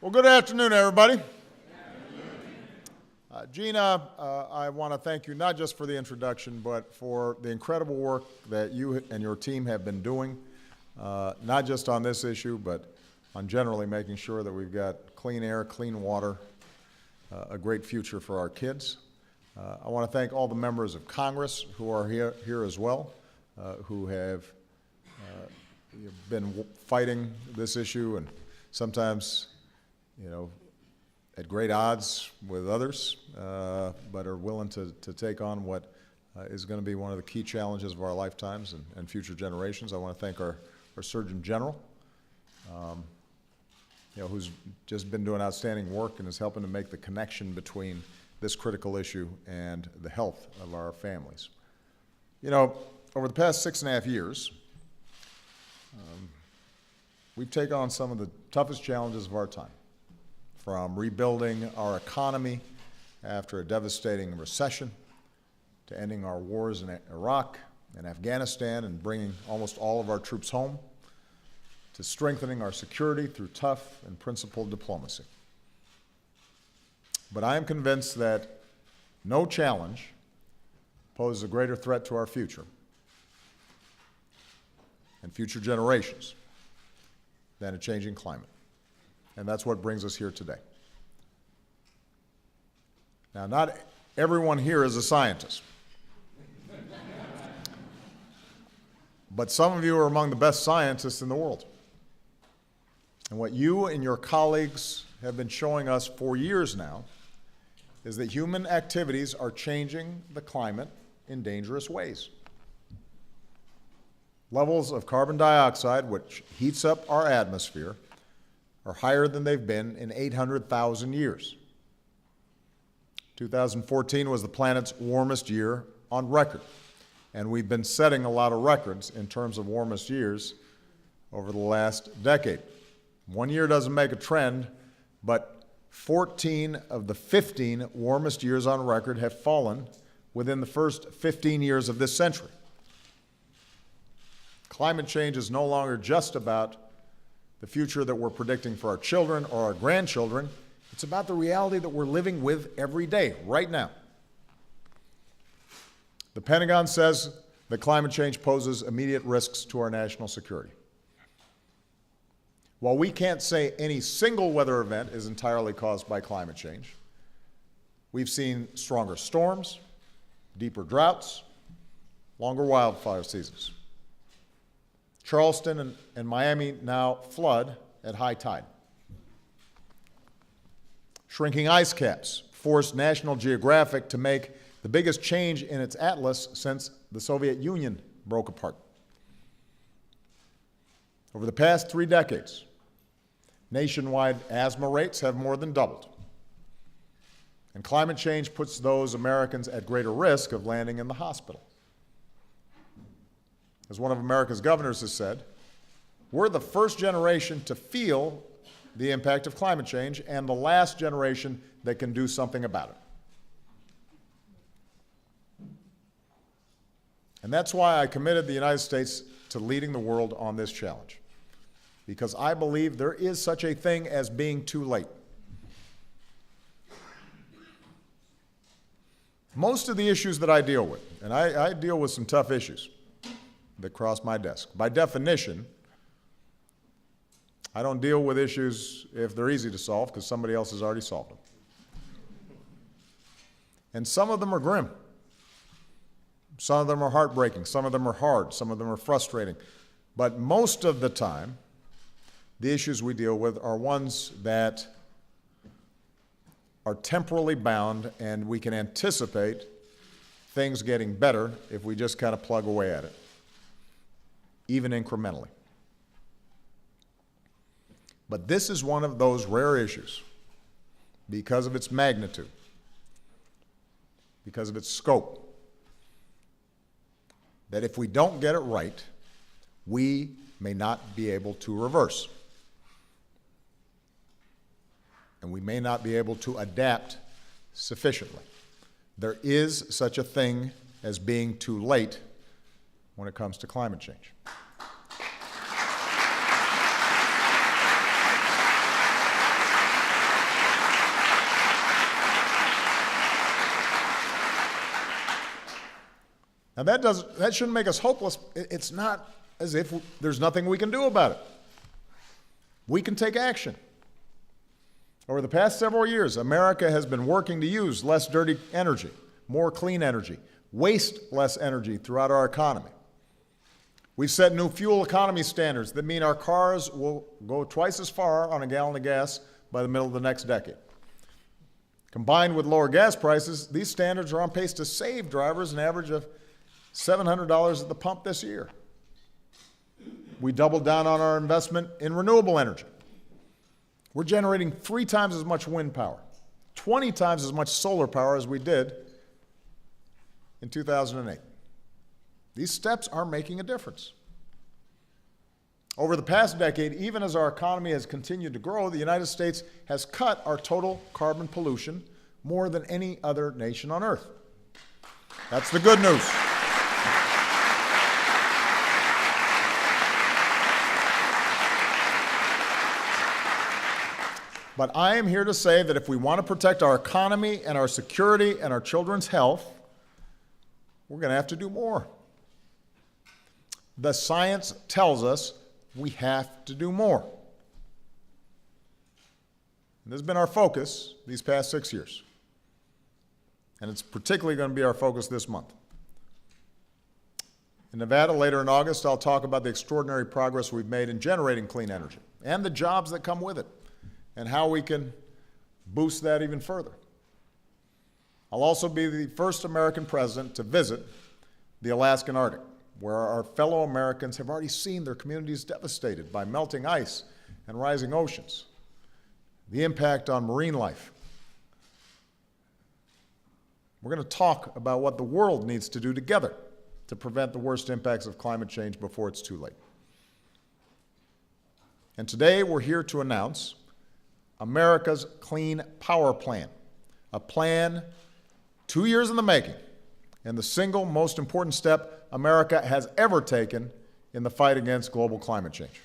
Well, good afternoon, everybody. Gina, I want to thank you not just for the introduction, but for the incredible work that you and your team have been doing, not just on this issue, but on generally making sure that we've got clean air, clean water, a great future for our kids. I want to thank all the members of Congress who are here as well, who have been fighting this issue and sometimes, at great odds with others, but are willing to take on what is going to be one of the key challenges of our lifetimes and future generations. I want to thank our Surgeon General, who's just been doing outstanding work and is helping to make the connection between this critical issue and the health of our families. Over the past 6.5 years, we've taken on some of the toughest challenges of our time, from rebuilding our economy after a devastating recession, to ending our wars in Iraq and Afghanistan and bringing almost all of our troops home, to strengthening our security through tough and principled diplomacy. But I am convinced that no challenge poses a greater threat to our future and future generations than a changing climate. And that's what brings us here today. Now, not everyone here is a scientist, but some of you are among the best scientists in the world. And what you and your colleagues have been showing us for years now is that human activities are changing the climate in dangerous ways. Levels of carbon dioxide, which heats up our atmosphere, are higher than they've been in 800,000 years. 2014 was the planet's warmest year on record, and we've been setting a lot of records in terms of warmest years over the last decade. 1 year doesn't make a trend, but 14 of the 15 warmest years on record have fallen within the first 15 years of this century. Climate change is no longer just about the future that we're predicting for our children or our grandchildren. It's about the reality that we're living with every day, right now. The Pentagon says that climate change poses immediate risks to our national security. While we can't say any single weather event is entirely caused by climate change, we've seen stronger storms, deeper droughts, longer wildfire seasons. Charleston and Miami now flood at high tide. Shrinking ice caps forced National Geographic to make the biggest change in its atlas since the Soviet Union broke apart. Over the past 3 decades, nationwide asthma rates have more than doubled. And climate change puts those Americans at greater risk of landing in the hospital. As one of America's governors has said, we're the first generation to feel the impact of climate change and the last generation that can do something about it. And that's why I committed the United States to leading the world on this challenge, because I believe there is such a thing as being too late. Most of the issues that I deal with, and I deal with some tough issues that cross my desk. By definition, I don't deal with issues if they're easy to solve because somebody else has already solved them. And some of them are grim. Some of them are heartbreaking. Some of them are hard. Some of them are frustrating. But most of the time, the issues we deal with are ones that are temporally bound, and we can anticipate things getting better if we just kind of plug away at it, even incrementally. But this is one of those rare issues, because of its magnitude, because of its scope, that if we don't get it right, we may not be able to reverse. And we may not be able to adapt sufficiently. There is such a thing as being too late when it comes to climate change. Now that shouldn't make us hopeless. It's not as if there's nothing we can do about it. We can take action. Over the past several years, America has been working to use less dirty energy, more clean energy, waste less energy throughout our economy. We've set new fuel economy standards that mean our cars will go twice as far on a gallon of gas by the middle of the next decade. Combined with lower gas prices, these standards are on pace to save drivers an average of $700 at the pump this year. We doubled down on our investment in renewable energy. We're generating 3 times as much wind power, 20 times as much solar power as we did in 2008. These steps are making a difference. Over the past decade, even as our economy has continued to grow, the United States has cut our total carbon pollution more than any other nation on earth. That's the good news. But I am here to say that if we want to protect our economy and our security and our children's health, we're going to have to do more. The science tells us we have to do more. And this has been our focus these past 6 years. And it's particularly going to be our focus this month. In Nevada, later in August, I'll talk about the extraordinary progress we've made in generating clean energy and the jobs that come with it, and how we can boost that even further. I'll also be the first American president to visit the Alaskan Arctic, where our fellow Americans have already seen their communities devastated by melting ice and rising oceans, the impact on marine life. We're going to talk about what the world needs to do together to prevent the worst impacts of climate change before it's too late. And today we're here to announce America's Clean Power Plan, a plan 2 years in the making, and the single most important step America has ever taken in the fight against global climate change.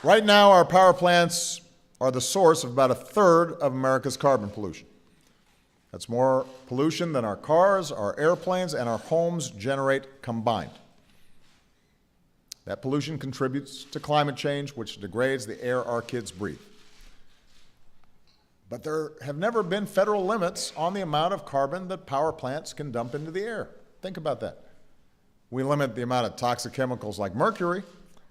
Right now, our power plants are the source of about 1/3 of America's carbon pollution. That's more pollution than our cars, our airplanes, and our homes generate combined. That pollution contributes to climate change, which degrades the air our kids breathe. But there have never been federal limits on the amount of carbon that power plants can dump into the air. Think about that. We limit the amount of toxic chemicals like mercury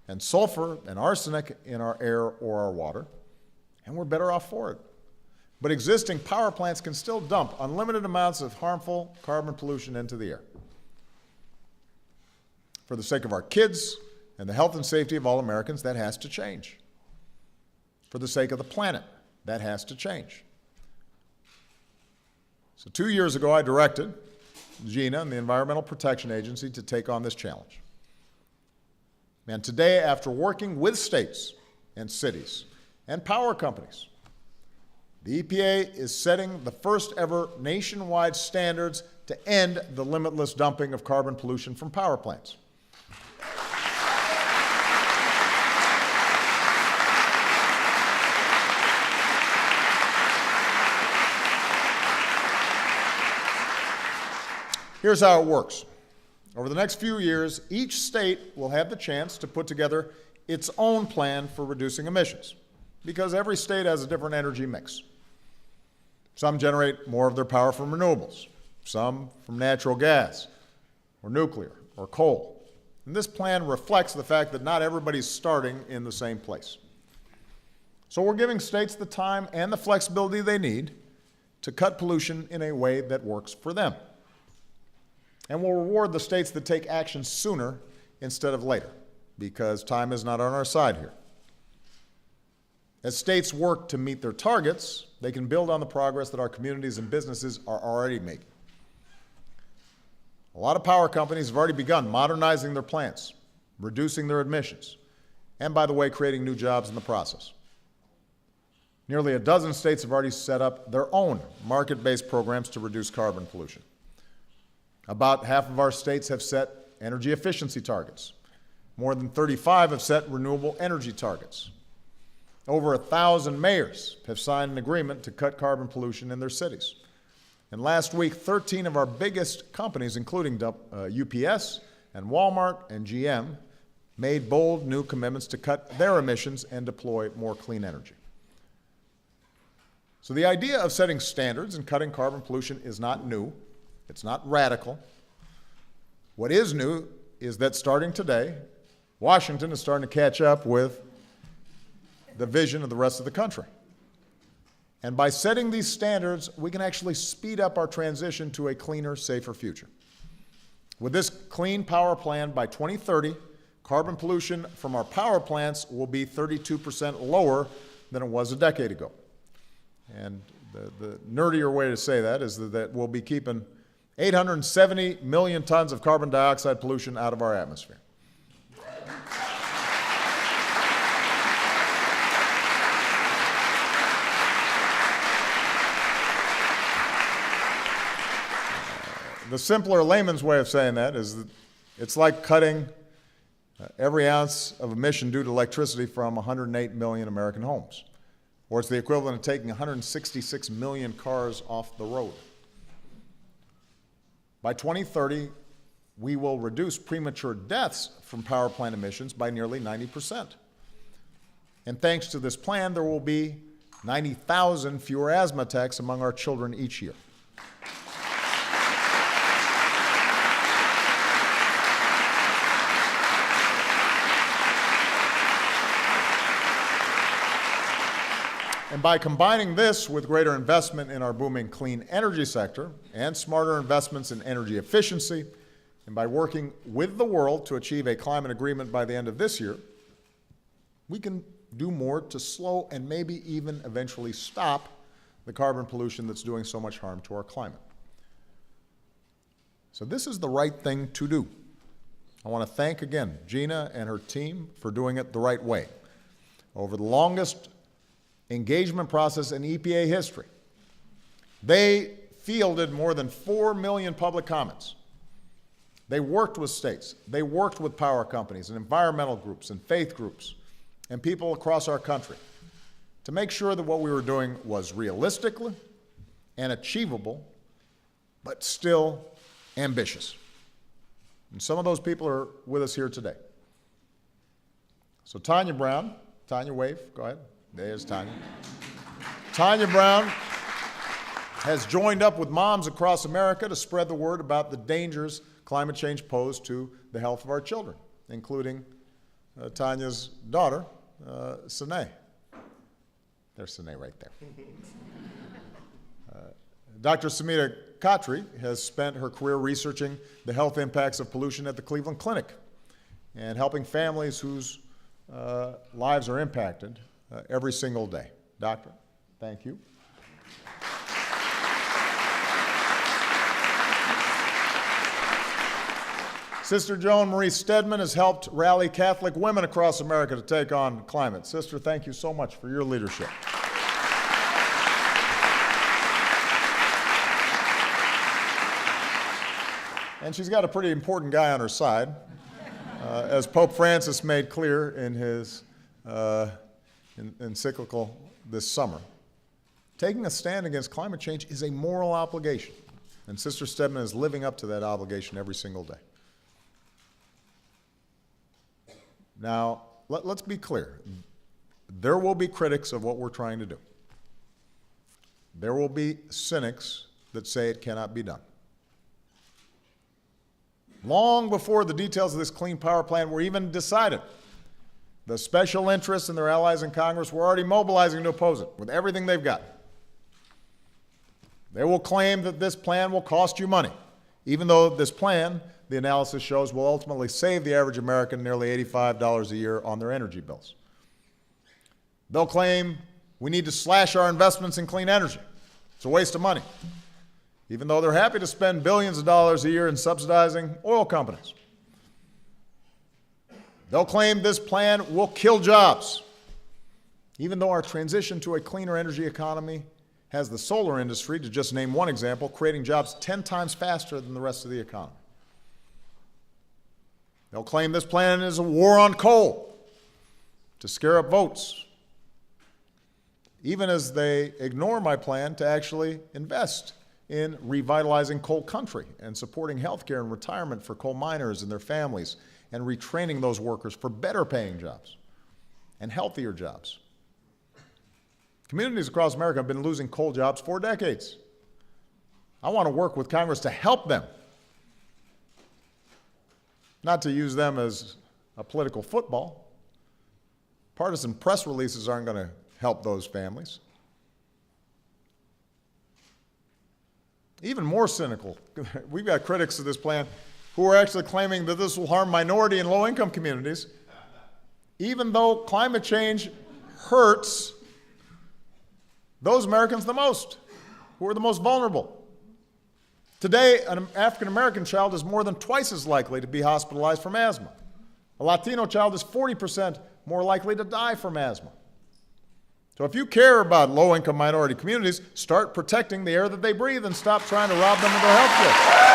and sulfur and arsenic in our air or our water, and we're better off for it. But existing power plants can still dump unlimited amounts of harmful carbon pollution into the air. For the sake of our kids and the health and safety of all Americans, that has to change. For the sake of the planet, that has to change. So 2 years ago, I directed GINA and the Environmental Protection Agency to take on this challenge. And today, after working with states and cities and power companies, the EPA is setting the first ever nationwide standards to end the limitless dumping of carbon pollution from power plants. Here's how it works. Over the next few years, each state will have the chance to put together its own plan for reducing emissions, because every state has a different energy mix. Some generate more of their power from renewables, some from natural gas, or nuclear, or coal. And this plan reflects the fact that not everybody's starting in the same place. So we're giving states the time and the flexibility they need to cut pollution in a way that works for them. And we'll reward the states that take action sooner instead of later, because time is not on our side here. As states work to meet their targets, they can build on the progress that our communities and businesses are already making. A lot of power companies have already begun modernizing their plants, reducing their emissions, and, by the way, creating new jobs in the process. Nearly a dozen states have already set up their own market-based programs to reduce carbon pollution. About half of our states have set energy efficiency targets. More than 35 have set renewable energy targets. Over 1,000 mayors have signed an agreement to cut carbon pollution in their cities. And last week, 13 of our biggest companies, including UPS and Walmart and GM, made bold new commitments to cut their emissions and deploy more clean energy. So the idea of setting standards and cutting carbon pollution is not new. It's not radical. What is new is that starting today, Washington is starting to catch up with the vision of the rest of the country. And by setting these standards, we can actually speed up our transition to a cleaner, safer future. With this clean power plan, by 2030, carbon pollution from our power plants will be 32% lower than it was a decade ago. And the nerdier way to say that is that we'll be keeping 870 million tons of carbon dioxide pollution out of our atmosphere. The simpler layman's way of saying that is that it's like cutting every ounce of emission due to electricity from 108 million American homes, or it's the equivalent of taking 166 million cars off the road. By 2030, we will reduce premature deaths from power plant emissions by nearly 90%. And thanks to this plan, there will be 90,000 fewer asthma attacks among our children each year. And by combining this with greater investment in our booming clean energy sector and smarter investments in energy efficiency, and by working with the world to achieve a climate agreement by the end of this year, we can do more to slow and maybe even eventually stop the carbon pollution that's doing so much harm to our climate. So this is the right thing to do. I want to thank again Gina and her team for doing it the right way. Over the longest engagement process in EPA history, they fielded more than 4 million public comments. They worked with states, they worked with power companies and environmental groups and faith groups and people across our country to make sure that what we were doing was realistic and achievable, but still ambitious. And some of those people are with us here today. So Tanya Brown, Tanya, wave, go ahead. There's Tanya. Tanya Brown has joined up with moms across America to spread the word about the dangers climate change posed to the health of our children, including Tanya's daughter, Sine. There's Sine right there. Dr. Samita Khatri has spent her career researching the health impacts of pollution at the Cleveland Clinic and helping families whose lives are impacted every single day. Doctor, thank you. Sister Joan Marie Stedman has helped rally Catholic women across America to take on climate. Sister, thank you so much for your leadership. And she's got a pretty important guy on her side, as Pope Francis made clear in his encyclical this summer. Taking a stand against climate change is a moral obligation, and Sister Stedman is living up to that obligation every single day. Now, let's be clear. There will be critics of what we're trying to do. There will be cynics that say it cannot be done. Long before the details of this clean power plan were even decided, the special interests and their allies in Congress were already mobilizing to oppose it with everything they've got. They will claim that this plan will cost you money, even though this plan, the analysis shows, will ultimately save the average American nearly $85 a year on their energy bills. They'll claim we need to slash our investments in clean energy. It's a waste of money, even though they're happy to spend billions of dollars a year in subsidizing oil companies. They'll claim this plan will kill jobs, even though our transition to a cleaner energy economy has the solar industry, to just name one example, creating jobs 10 times faster than the rest of the economy. They'll claim this plan is a war on coal to scare up votes, even as they ignore my plan to actually invest in revitalizing coal country and supporting health care and retirement for coal miners and their families and retraining those workers for better paying jobs and healthier jobs. Communities across America have been losing coal jobs for decades. I want to work with Congress to help them, not to use them as a political football. Partisan press releases aren't going to help those families. Even more cynical, we've got critics of this plan who are actually claiming that this will harm minority and low-income communities, even though climate change hurts those Americans the most, who are the most vulnerable. Today, an African-American child is more than twice as likely to be hospitalized from asthma. A Latino child is 40% more likely to die from asthma. So if you care about low-income minority communities, start protecting the air that they breathe and stop trying to rob them of their health care.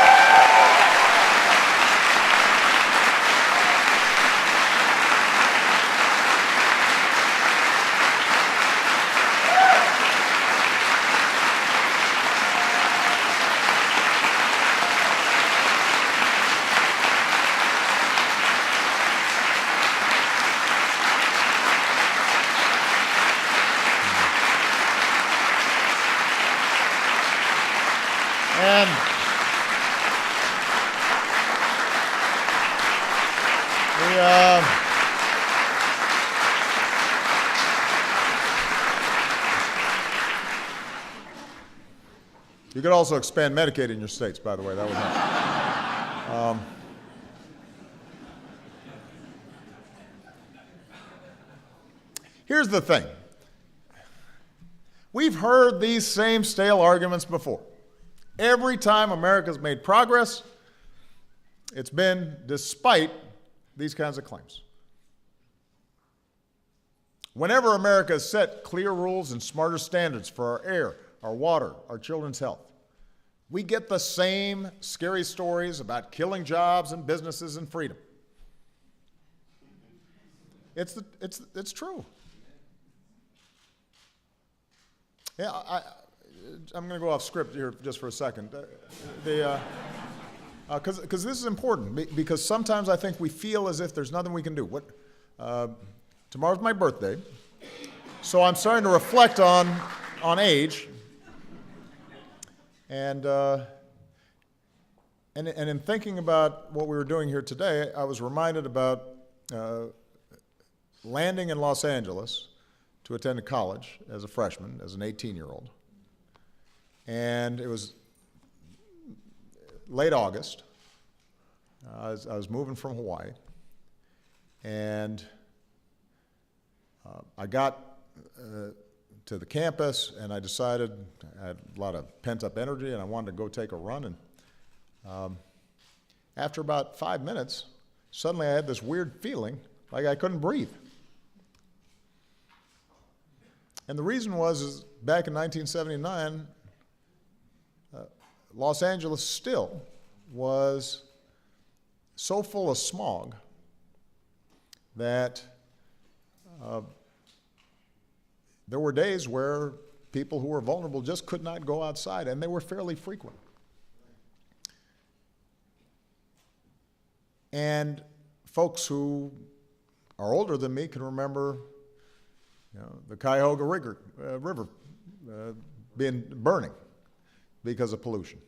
And you could also expand Medicaid in your states, by the way. That would help. Here's the thing. We've heard these same stale arguments before. Every time America's made progress, it's been despite these kinds of claims. Whenever America has set clear rules and smarter standards for our air, our water, our children's health, we get the same scary stories about killing jobs and businesses and freedom. It's true. Yeah, I'm going to go off script here just for a second. Because this is important, because sometimes I think we feel as if there's nothing we can do. Tomorrow's my birthday, so I'm starting to reflect on age, and in thinking about what we were doing here today, I was reminded about landing in Los Angeles to attend college as a freshman, as an 18-year-old. And it was late August. I was moving from Hawaii. And I got to the campus, and I decided I had a lot of pent-up energy, and I wanted to go take a run. And after about 5 minutes, suddenly I had this weird feeling like I couldn't breathe. And the reason was back in 1979, Los Angeles still was so full of smog that there were days where people who were vulnerable just could not go outside, and they were fairly frequent. And folks who are older than me can remember the Cuyahoga River burning because of pollution,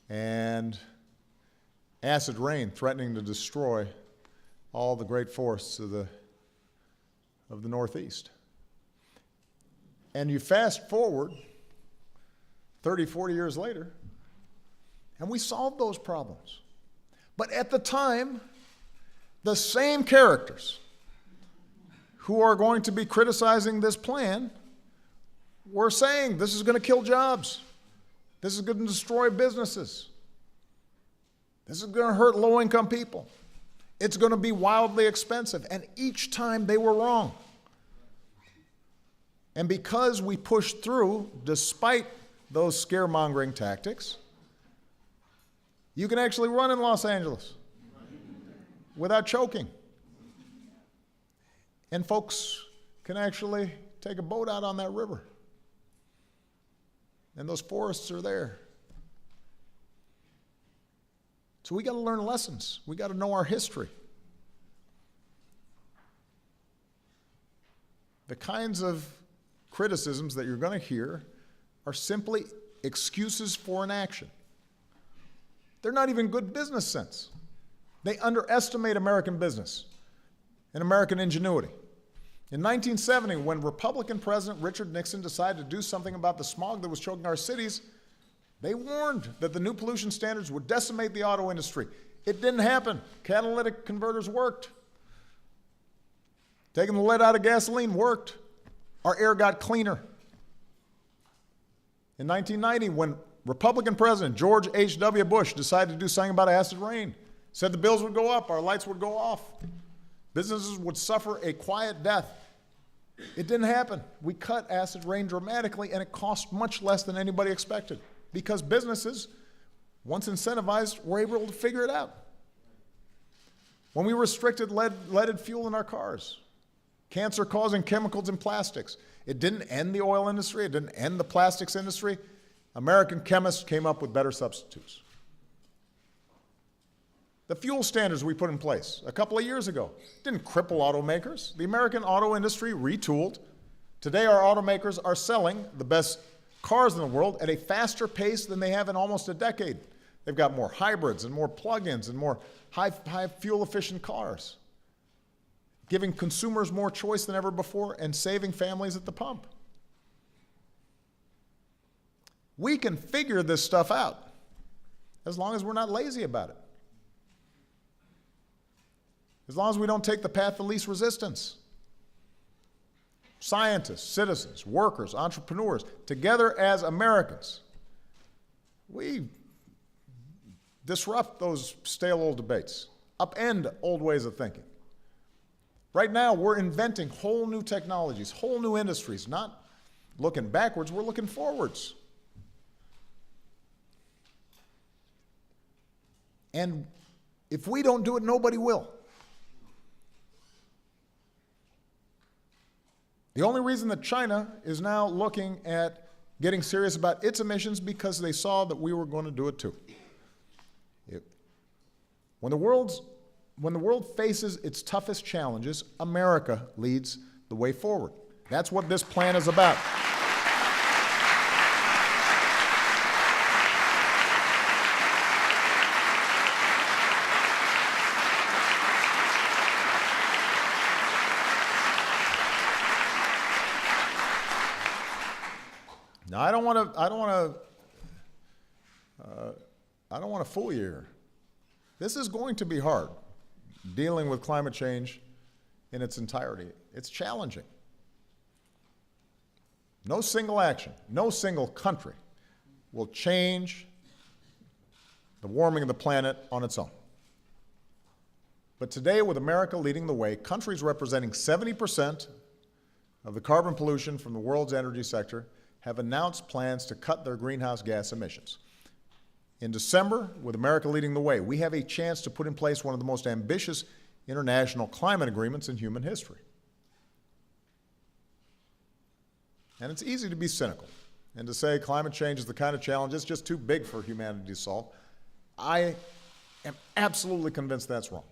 and acid rain threatening to destroy all the great forests of the Northeast. And you fast forward 30, 40 years later, and we solved those problems. But at the time, the same characters who are going to be criticizing this plan were saying this is going to kill jobs. This is going to destroy businesses. This is going to hurt low-income people. It's going to be wildly expensive. And each time they were wrong. And because we pushed through, despite those scaremongering tactics, you can actually run in Los Angeles without choking. And folks can actually take a boat out on that river. And those forests are there. So we got to learn lessons. We got to know our history. The kinds of criticisms that you're going to hear are simply excuses for inaction. They're not even good business sense. They underestimate American business and American ingenuity. In 1970, when Republican President Richard Nixon decided to do something about the smog that was choking our cities, they warned that the new pollution standards would decimate the auto industry. It didn't happen. Catalytic converters worked. Taking the lead out of gasoline worked. Our air got cleaner. In 1990, when Republican President George H.W. Bush decided to do something about acid rain, said the bills would go up, our lights would go off, businesses would suffer a quiet death. It didn't happen. We cut acid rain dramatically, and it cost much less than anybody expected because businesses, once incentivized, were able to figure it out. When we restricted leaded fuel in our cars, cancer-causing chemicals in plastics, it didn't end the oil industry, it didn't end the plastics industry. American chemists came up with better substitutes. The fuel standards we put in place a couple of years ago didn't cripple automakers. The American auto industry retooled. Today, our automakers are selling the best cars in the world at a faster pace than they have in almost a decade. They've got more hybrids and more plug-ins and more high fuel-efficient cars, giving consumers more choice than ever before and saving families at the pump. We can figure this stuff out as long as we're not lazy about it. As long as we don't take the path of least resistance. Scientists, citizens, workers, entrepreneurs, together as Americans, we disrupt those stale old debates, upend old ways of thinking. Right now, we're inventing whole new technologies, whole new industries, not looking backwards, we're looking forwards. And if we don't do it, nobody will. The only reason that China is now looking at getting serious about its emissions because they saw that we were going to do it too. When the world faces its toughest challenges, America leads the way forward. That's what this plan is about. Now, I don't want to fool you here. This is going to be hard, dealing with climate change in its entirety. It's challenging. No single action, no single country will change the warming of the planet on its own. But today, with America leading the way, countries representing 70% of the carbon pollution from the world's energy sector have announced plans to cut their greenhouse gas emissions. In December, with America leading the way, we have a chance to put in place one of the most ambitious international climate agreements in human history. And it's easy to be cynical and to say climate change is the kind of challenge that's just too big for humanity to solve. I am absolutely convinced that's wrong.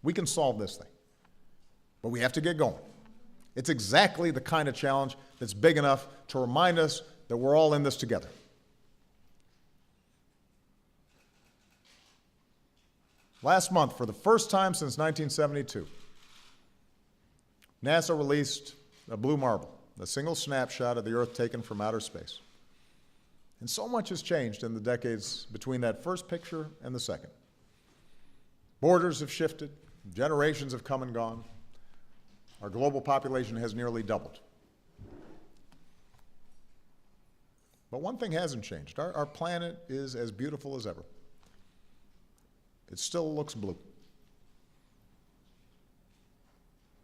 We can solve this thing, but we have to get going. It's exactly the kind of challenge that's big enough to remind us that we're all in this together. Last month, for the first time since 1972, NASA released a blue marble, a single snapshot of the Earth taken from outer space. And so much has changed in the decades between that first picture and the second. Borders have shifted, generations have come and gone. Our global population has nearly doubled. But one thing hasn't changed. Our planet is as beautiful as ever. It still looks blue.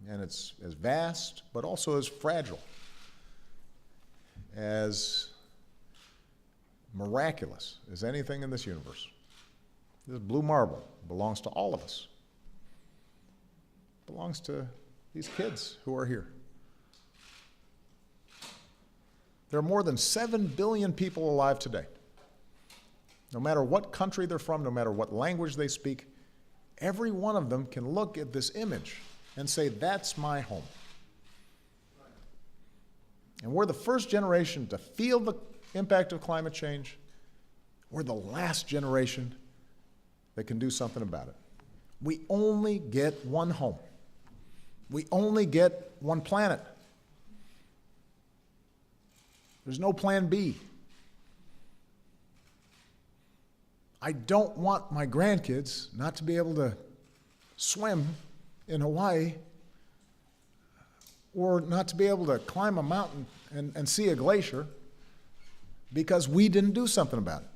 and it's as vast, but also as fragile, as miraculous as anything in this universe. This blue marble belongs to all of us. It belongs to these kids who are here. There are more than 7 billion people alive today. No matter what country they're from, no matter what language they speak, every one of them can look at this image and say, that's my home. And we're the first generation to feel the impact of climate change. We're the last generation that can do something about it. We only get one home. We only get one planet. There's no plan B. I don't want my grandkids not to be able to swim in Hawaii or not to be able to climb a mountain and see a glacier because we didn't do something about it.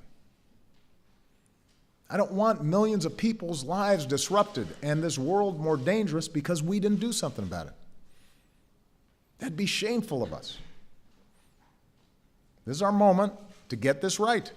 I don't want millions of people's lives disrupted and this world more dangerous because we didn't do something about it. That'd be shameful of us. This is our moment to get this right.